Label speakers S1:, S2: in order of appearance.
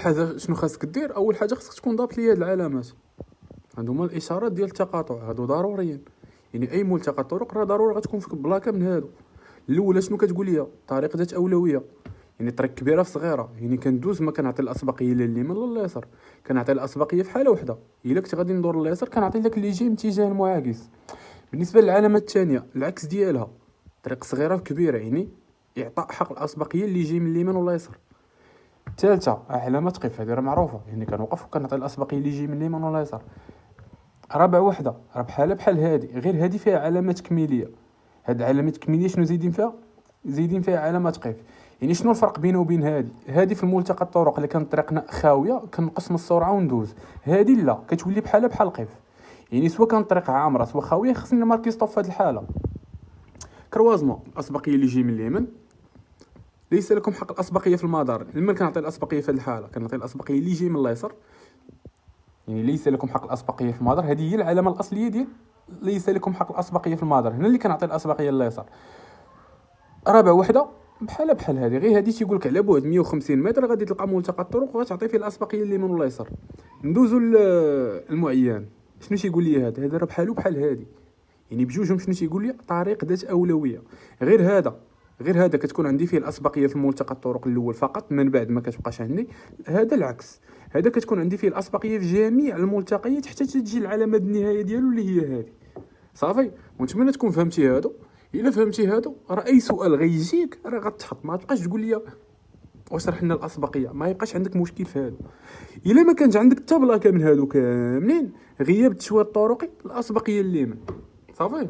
S1: حاجه شنو خاصك دير؟ اول حاجه خاصك تكون ضابط لي هاد العلامات، هادو هما الاشارات ديال التقاطع، هادو ضروريين. يعني اي ملتقى طرق راه ضروري غتكون فيك بلاكه من هادو. الاولى شنو كتقول لي؟ طريق ذات اولويه، يعني طريق كبيره في صغيره، يعني كندوز ما كنعطي الاسبقيه لا اليمين لا اليسار، كنعطي الاسبقيه في حاله وحده. الا كنت غادي ندور لليسار كنعطي داك اللي يجي من اتجاه المعاكس. بالنسبه للعلامه الثانيه العكس ديالها، طريق صغيره وكبيره، يعني اعطاء حق الاسبقيه اللي يجي من اليمين ولا اليسار. الثالثه علامه قف، هذه راه معروفه، يعني كنوقف وكنعطي الاسبقيه اللي يجي من اليمين ولا اليسار. رابع وحده راه بحال هادي، غير هادي فيها علامه تكميليه. هاد العلامه التكميليه شنو زايدين فيها؟ زايدين فيها علامه قف. يعني شنو الفرق بينه وبين هادي في الملتقى الطرق اللي كانت طريقنا خاويه كنقص من السرعه وندوز، هادي لا كتولي بحال قف. يعني سواء كانت الطريق عامره سواء خاويه خصني ماركي ستوب في هاد الحاله. كروازمون، الاسبقيه اللي يجي من اليمين ليس لكم حق الاسبقيه في المدار. لما كنعطي الاسبقيه في هاد الحاله كنعطي الاسبقيه اللي يجي من اليسار، يعني ليس لكم حق الاسبقيه في المدار. هذه هي العلامه الاصليه ديال ليس لكم حق الاسبقيه في المدار، هنا اللي كنعطي الاسبقيه لليسار. رابع وحده بحال هذه، غير هذه تيقول لك على بعد 150 متر غادي تلقى ملتقى الطرق وغتعطي فيه الاسبقيه اليمين ولا اليسار. ندوزو المعيان، شنو تيقول لي هذا راه بحال هذه، يعني بجوجهم شنو تيقول لي؟ طريق ذات اولويه. غير هذا كتكون عندي فيه الاسبقيه في ملتقى الطرق الاول فقط، من بعد ما كتبقاش عندي. هذا العكس، هذا كتكون عندي فيه الاسبقيه في جميع الملتقيات حتى تجي العلامه النهايه ديالو اللي هي هذه. صافي، ونتمنى تكون فهمتي هادو. الا فهمتي هادو راه اي سؤال غيجيك راه غتحط، ما تبقاش تقول لي واشرح لنا الاسبقيه، ما يبقاش عندك مشكل في هادو. الا ما كانش عندك حتى بلاكه من هادو كاملين، غياب التشويه الطرقي الاسبقيه اليمين. صافي.